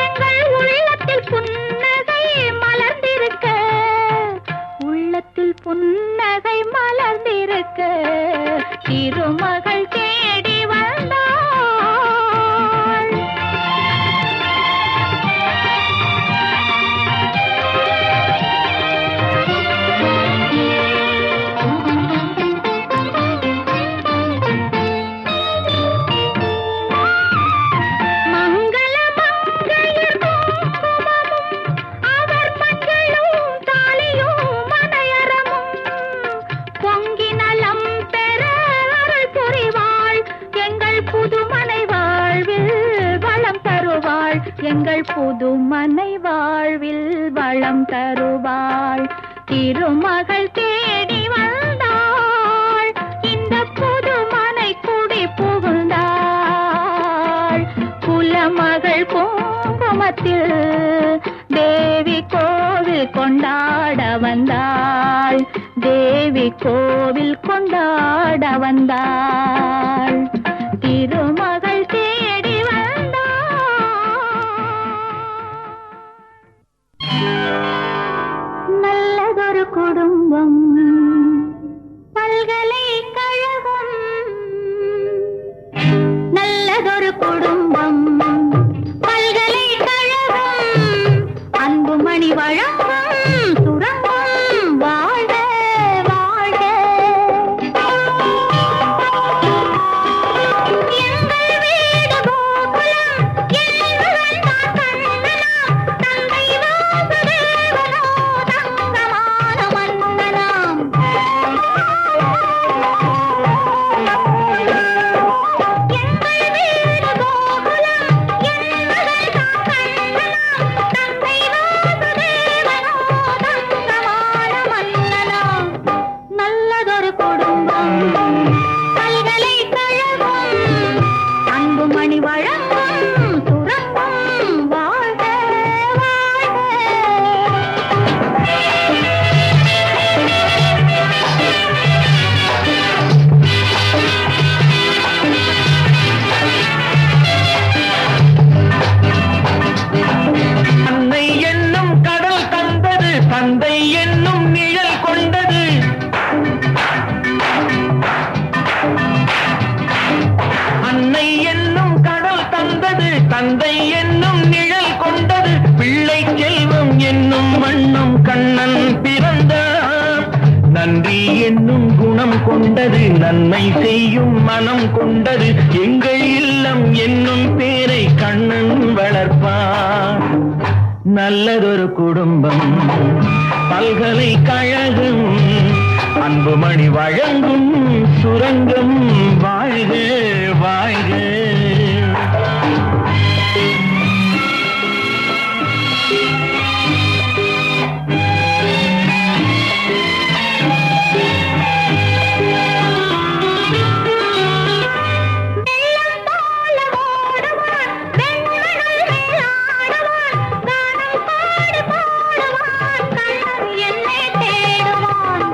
எங்கள் உள்ளத்தில் புன்னகை மலர்ந்திருக்க உள்ளத்தில் புன்னகை மலர்ந்திருக்க திருமகள் தேடி வந்தாள். மங்கள மங்கையர் குங்குமமும் அவர் மஞ்சளும் தாலியும் மனையறமும் பொங்கி நலம் பெற அருள் புரிவாள் எங்கள் புதுமனை வாழ்வில் வளம் தருவாள் எங்கள் புதுமனை வாழ்வில் வளம் தருவாள் திருமகள் தேடி வந்தாள் இந்த புதுமனை குடி புகுந்தாள் குலமகள் குங்குமத்தில் தேவி கோவில் கொண்டாட வந்தாள் தேவி கோவில் கொண்டாட வந்தாள் திருமகள் தேடி வந்தாள். நல்லதொரு குடும்பம் பல்கலைக்கழகம் நல்லதொரு குடும்பம் பல்கலைக்கழகம் அன்புமணி வழங்கும் சுரங்கம் வாழ்க வாழ்க. எங்கள் வீடு கோகுலம் எங்களுடன் தான் கண்ணனாம் தந்தை வாசுதேவனோ தங்கமான மன்னனாம். எங்கள் வீடு கோகுலம் எங்களுடன் தான் கண்ணனாம் தந்தை வாசுதேவனோ தங்கமான மன்னனாம். நல்லதொரு குடும்பம் பல்கலைக்கழகம் அன்புமணி வழங்கும் சுரங்கம் வாழ்க வாழ்க. அன்னை என்னும் கடல் தந்தது தந்தை என்னும் நிழல் கொண்டது அன்னை என்னும் கடல் தந்தது தந்தை என்னும் நிழல் கொண்டது பிள்ளை செல்வம் என்னும் வண்ணம் கண்ணன் பிறந்தார் நன்றி என்னும் குணம் கொண்டது நன்மை செய்யும் மனம் கொண்டது எங்கள் இல்லம் என்னும் பேரை கண்ணன் வளர்ப்பார் நல்லதொரு குடும்பம் பல்கலைக்கழகம் அன்புமணி வழங்கும் சுரங்கம் வாழ்க வாழ்க. வெள்ளம் போல ஓடுவான் வெண்மணல் மேலாடுவான் கானம் பாடி பாடுவான் கண்ணன் என்னை தேடுவான்.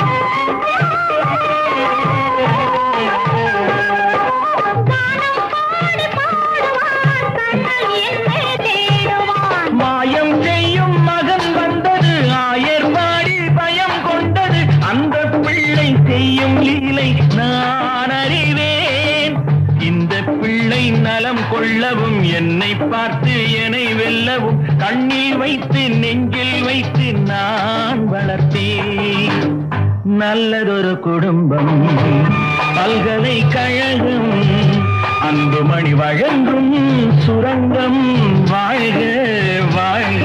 கானம் பாடி பாடுவான் கண்ணன் என்னை தேடுவான். மாயம் செய்யும் மகன் வந்தது ஆயர் பாடி பயம் கொண்டது அந்த பிள்ளை செய்யும் லீலை நான் அறிவேன் இந்த பிள்ளை நலம் கொள்ளவும் என்னை பார்த்து என்னை வெல்லவும் கண்ணில் வைத்து நெஞ்சில் வைத்து நான் வளர்த்தேன் நல்லதொரு குடும்பம் பல்கலைக்கழகம் அன்புமணி வழங்கும் சுரங்கம் வாழ்க வாழ்க.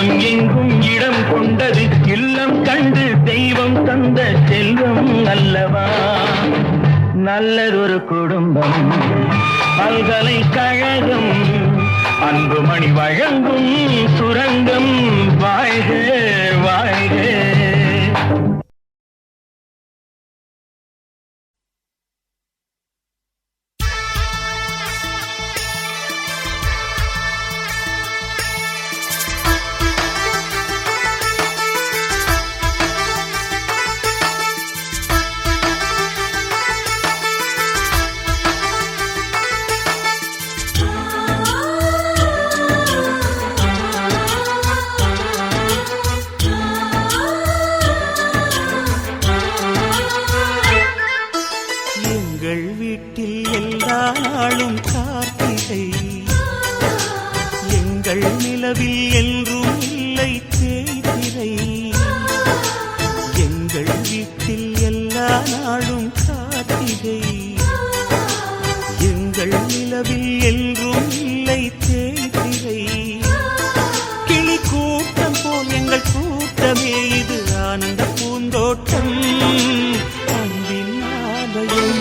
உள்ளம் எங்கும் இடம் கொண்டது இல்லம் கண்டு தெய்வம் தந்த செல்வம் அல்லவா நல்லதொரு குடும்பம் பல்கலைக்கழகம் அன்புமணி வழங்கும் சுரங்கம் வாழ்க வாழ்க. எங்கள் வீட்டில் எல்லா நாளும் கார்த்திகை எங்கள் நிலவில் என்றும் இல்லை தேய்திரை எங்கள் வீட்டில் எல்லா நாளும் கார்த்திகை எங்கள் நிலவில் என்றும் இல்லை தேய்திரை கிளி கூட்டம் போல் எங்கள் கூட்டமே இது ஆனந்த பூந்தோட்டம் அன்பின் ஆலயம்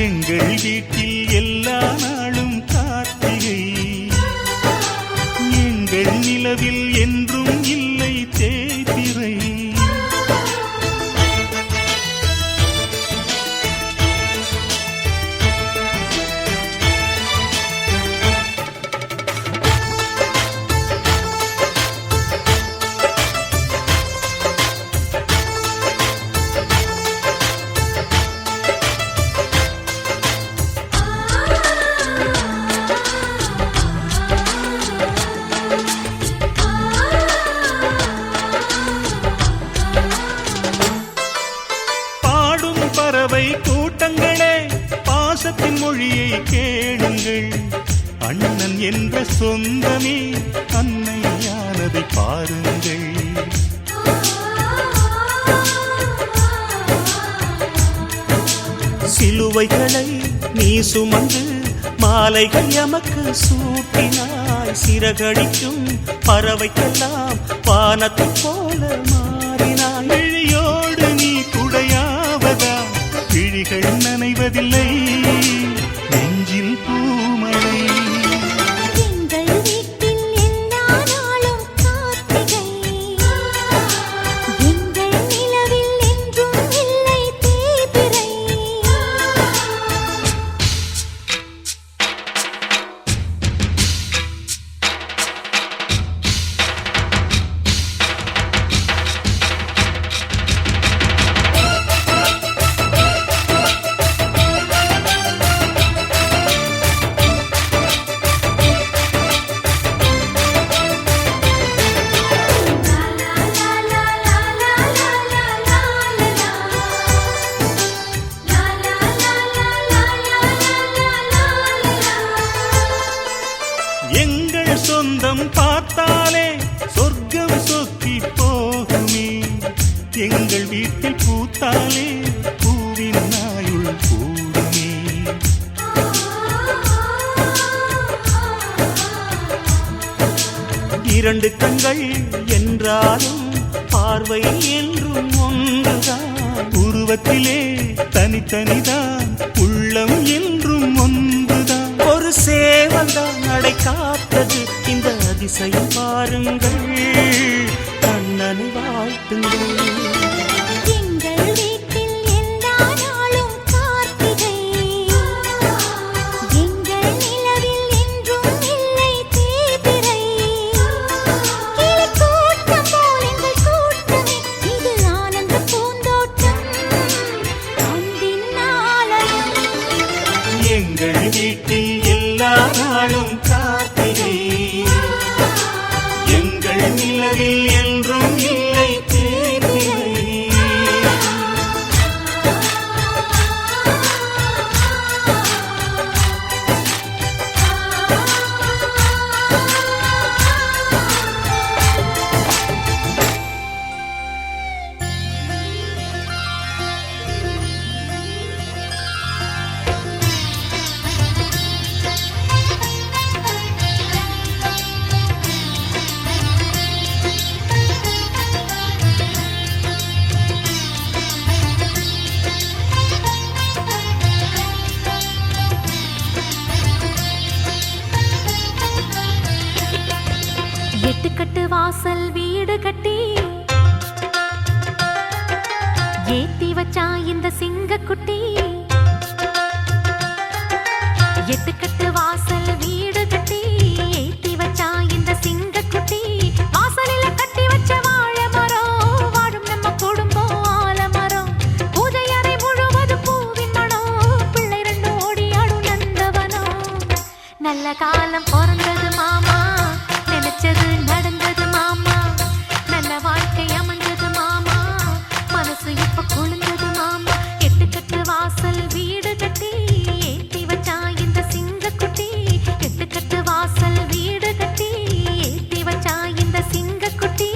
எங்கள் வீட்டில் எல்லா நாளும் கார்த்திகை எங்கள் நிலவில் என்றும் இல்லை தேய்திரை பறவை கூட்டங்களே பாசத்தின் மொழியை கேளுங்கள் அண்ணன் என்ற சொந்தமே அன்னையானதை பாருங்கள் சிலுவைகளை நீ சுமந்து மாலைகள் எமக்கு சூட்டினாய் சிறகடிக்கும் பறவைக்கெல்லாம் வானத்தை போல மாறினாய் விழியோடு நீ குடையாவதா விழிகள் நனைவதில்லை நெஞ்சில் பூமழை எங்கள் வீட்டில் எல்லா நாளும் கார்த்திகை எங்கள் நிலவில் என்றும் இல்லை தேய்பிறை எங்கள் சொந்தம் பார்த்தாலே சொர்க்கம் சொக்கி போகுமே எங்கள் வீட்டில் பூத்தாலே பூவின் நாயுள் கூடுமே இரண்டு கண்கள் என்றாலும் பார்வை என்றும் ஒன்றுதான் உருவத்திலே தனித்தனிதான் உள்ளம் என்றும் ஒன்றுதான் ஒரு சேவல்தான் நடை காத்தது இந்த அதிசயம் பாருங்கள் கண்ணனை வாழ்த்துங்கள் எங்கள் வீட்டில் எல்லா நாளும் கார்த்திகை எங்கள் நிலவில் என்றும் இல்லை தேய்பிறை கிளி கூட்டம் போல் எங்கள் கூட்டமே இது ஆனந்த பூந்தோட்டம் அன்பின் ஆலயம் எங்கள் வீட்டில் எல்லா நாளும் கார்த்திகை எங்கள் நிலவில் என்றும் இல்லை தேய்பிறை வாசல் வீடு கட்டி ஏத்தி வச்சா இந்த சிங்கக்குட்டி. எட்டுக்கட்டு வாசல் வீடு கட்டி ஏத்தி வச்சா இந்த சிங்கக்குட்டி. வாசலில கட்டி வச்ச வாழை மரம் வாழும் நம்ம குடும்பம் ஆலமரம். பூஜை அறை முழுவதும் பூவின் மனம் பிள்ளை ரெண்டு ஓடியாடும் நந்தவனம். நல்ல காலம் பிறந்தது மாமா நினைச்சது நடந்தது மாமா. நல்ல வாழ்க்கை அமைஞ்சது மாமா மனசு இப்ப குளிர்ந்தது மாமா. எட்டுக்கட்டு வாசல் வீடு கட்டி ஏத்தி வச்சா இந்த சிங்கக்குட்டி. எட்டுக்கட்டு வாசல் வீடு கட்டி ஏத்தி வச்சா இந்த சிங்கக்குட்டி.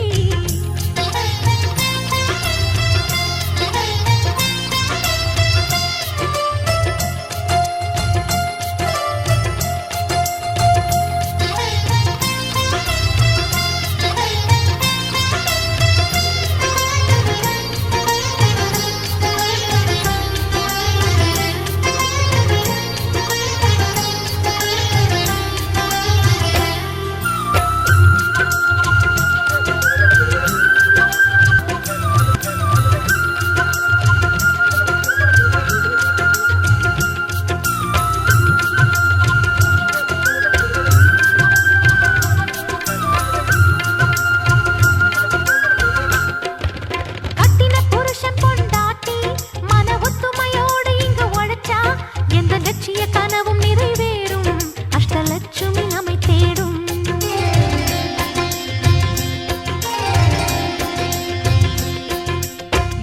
கட்டின புருஷன் பொண்டாட்டி மன ஒத்துமையோடு இங்கு உழைச்சா எந்த லட்சிய கனவும் நிறைவேறும். அஷ்டலட்சுமி நம்மை தேடும்.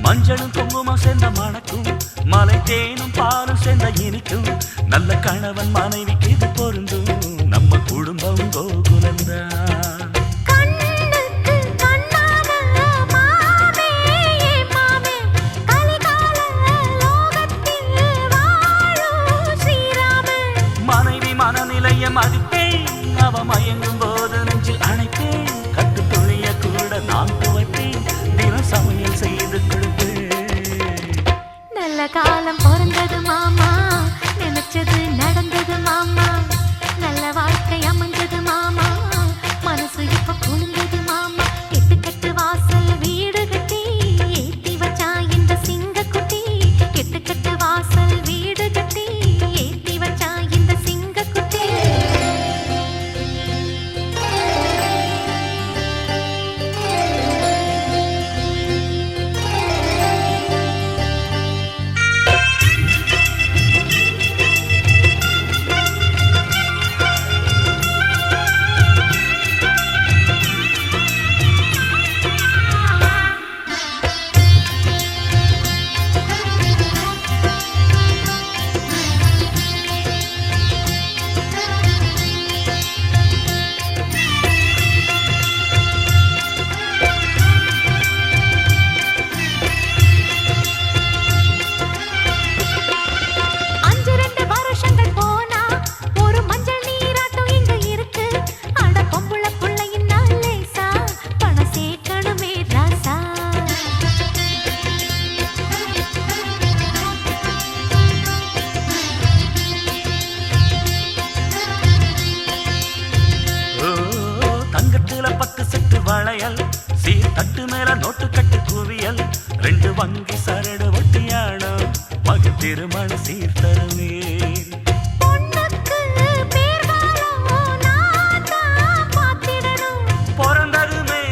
மஞ்சளும் குங்குமம் சேர்ந்த மணக்கும் மலை தேனும் பாலும் சேர்ந்த இனிக்கும். நல்ல கணவன் மனைவிக்கு இது பொருந்தும். நம்ம குடும்பம் கோகுலந்தான். கண்ணுக்கு கண்ணான மாமே மாமே கலிகால லோகத்தில் வாழும் ஸ்ரீராமன். மனைவி மனநிலைய மதிப்பேன். அவ மயங்கும் போது நெஞ்சில் அணைப்பேன். கட்டு துணிய கூட நான் துவைப்பேன். தினம் சமையல் செய்து கொடுப்பேன். நல்ல காலம் பிறந்தது மாமா நினைச்சது நடந்தது மாமா. நல்ல வாழ்க்கை அமைஞ்சது மாமா மனசு இப்ப குளிர்ந்தது மாமா. எட்டுக்கட்டு வாசல் வீடு கட்டி ஏத்தி வச்சா இந்த சிங்கக்குட்டி. எட்டுக்கட்டு வாசல் வீடு கட்டி ஏத்தி வச்சா இந்த சிங்கக்குட்டி. அஞ்சு ரெண்டு வருஷங்கள் போனா ஒரு மஞ்சள் நீராட்டம் இங்க இருக்கு. அட பொம்புள புள்ளையின் லேசா பணம் சேர்க்கணுமே ராசா. ஓ, தங்கத்துல 10 செட்டு வளையல். சீர் தட்டு மேல நோட்டு கட்டு குவியல். 2 வங்கி சரடு ஒட்டியானம். மக திருமண சீர் தருவேன். பொண்ணுக்கு பேர்காலம் நான் தான் பார்த்திடணும். பிறந்ததுமே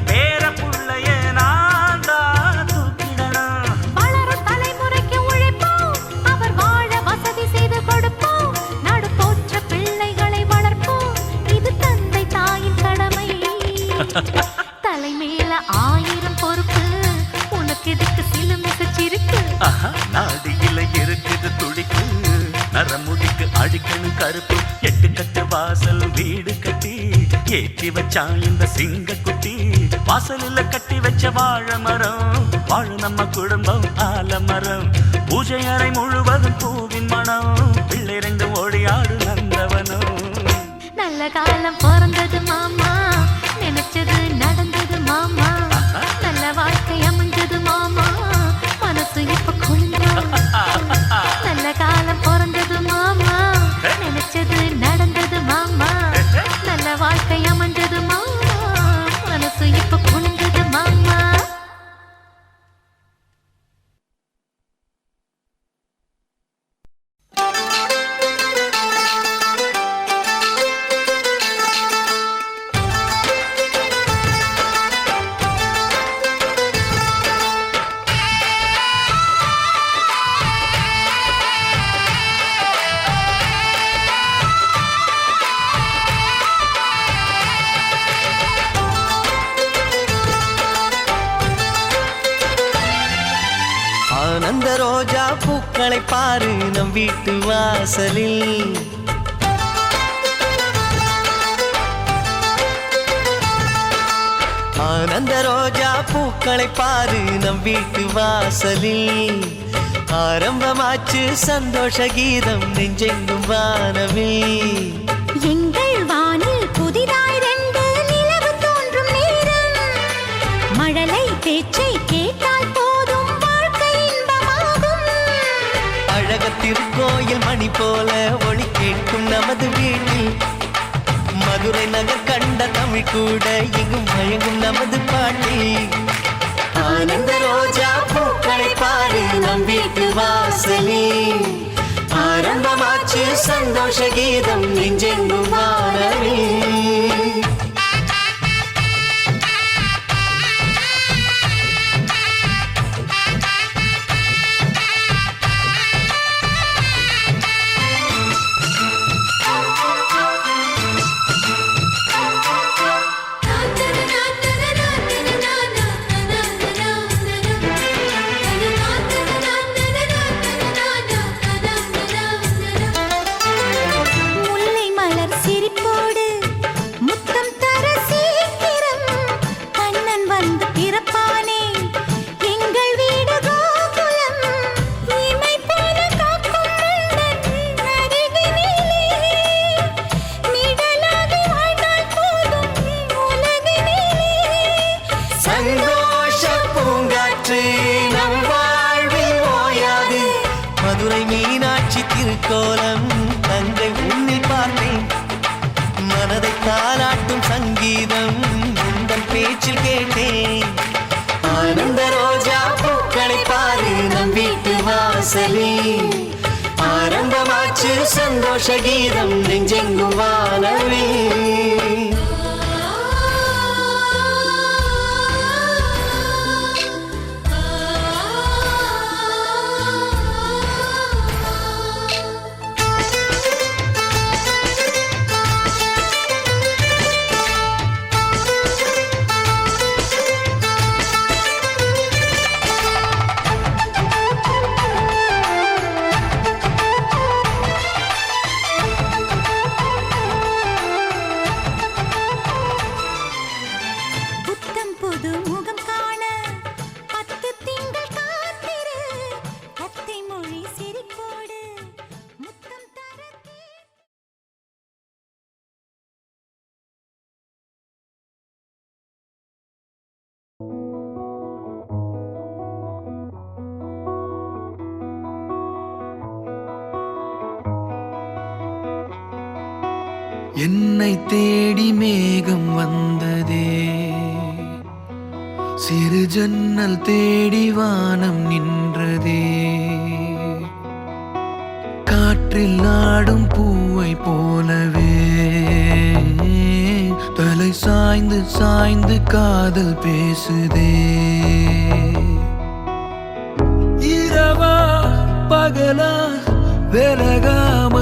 பேர புள்ளைய நான் தான் தூக்கிடணும். வளரும் தலைமுறைக்கு உழைப்போம். அவர் வாழ வசதி செய்து கொடுப்போம். நடுப்போற்ற பிள்ளைகளை வளர்ப்போம். இது தந்தை தாயின் கடமை. தலைமேல 1000 பொறுப்பு. உனக்கு எதுக்கு சிலுமிசச்சிருக்கு? ஆஹா, நாடியில இருக்குது துடிக்கு. நரமுடிக்கு அடிக்கணும் கருப்பு. எட்டுக்கட்டு வாசல் வீடு கட்டி ஏற்றி வச்சா இந்த சிங்கக்குட்டி. வாசலில் கட்டி வச்ச வாழை மரம் வாழும் நம்ம குடும்பம் ஆலமரம். பூஜை அறை முழுவதும் பூவின் மனம். பிள்ளை ரெண்டும் ஓடியாடு நந்தவனம். நல்ல காலம் பிறந்தது மாமா நினைச்சது நடந்தது மாமா. நல்ல வாழ்க்கை அமைஞ்சது மாமா மனசு இப்ப குளிர்ந்தது. நல்ல காலம் பிறந்தது மாமா நினைச்சது நடந்தது மாமா. நல்ல வாழ்க்கை அமைஞ்சது மாமா மனசு ரோஜா பூக்களை பாரு நம் வீட்டு வாசலில். ஆனந்த ரோஜா பூக்களை பாரு நம் வீட்டு வாசலில். ஆரம்பமாச்சு சந்தோஷ கீதம் நெஞ்செங்கும் வானவில். எங்கள் வானில் புதிதாய் 2 நிலவு தோன்றும் நேரம். மழலை பேச்சை கேட்டால் போதும் வாழ்க்கை இன்பமாகும். அழகத்திருக்கோயில் மணி போல ஒளி கேட்கும் நமது வீட்டில். மதுரை நகர் கண்ட தமிழ் கூட எங்கும் மயங்கும் நமது பாட்டில். ஆனந்த ரோஜா பூக்களை பாரு நம் வீட்டு வாசலில். ஆரம்பமாச்சு சந்தோஷ கீதம் நெஞ்செங்கும் வானவில். மதுரை மீனாட்சி திருக்கோலம் தங்கை உன்னில் பார்த்தேன். மனதை தாலாட்டும் சங்கீதம் உந்தன் பேச்சில் கேட்டேன். ஆனந்த ரோஜா பூக்களை பாரு நம் வீட்டு வாசலில். ஆரம்பமாச்சு சந்தோஷ கீதம் நெஞ்செங்கும் வானவில். என்னை தேடி மேகம் வந்ததே, சிறு ஜன்னல் தேடி வானம் நின்றதே. காற்றில் ஆடும் பூவை போலவே தலை சாய்ந்து சாய்ந்து காதல் பேசுதே. இரவா பகலா விலகாம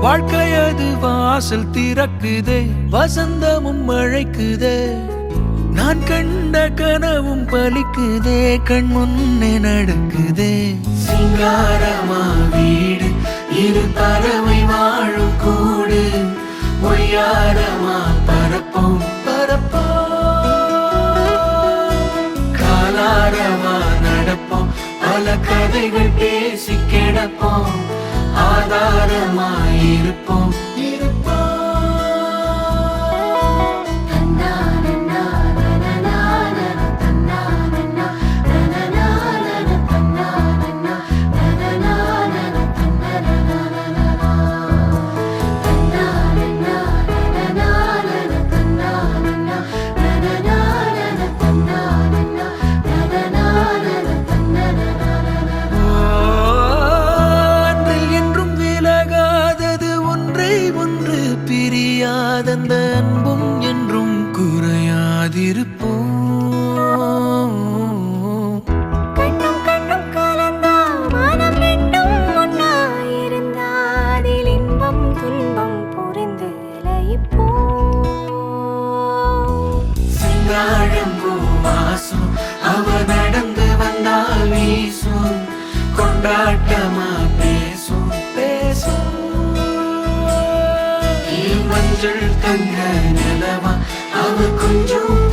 வாழ்க்கையது வாசல் திறக்குதே, வசந்தமும் அழைக்குதே. நான் கண்ட கனவும் பலிக்குதே, கண் முன்னே நடக்குதே. சிங்காரமா வீடு, இரு பறவை வாழும் கூடு. ஒய்யாரமா பரப்போம் பரப்போம், காலாரமா நடப்போம். பல கதைகள் பேசி கிடப்போம், ஆதாரமாயிருப்போம் இருப்போம். வாசம் அவ நடந்து வந்தால் வீசும் கொண்டாட்டமா பேசும் பேசும் மஞ்சள் தங்க நிலவா அவ கொஞ்சம்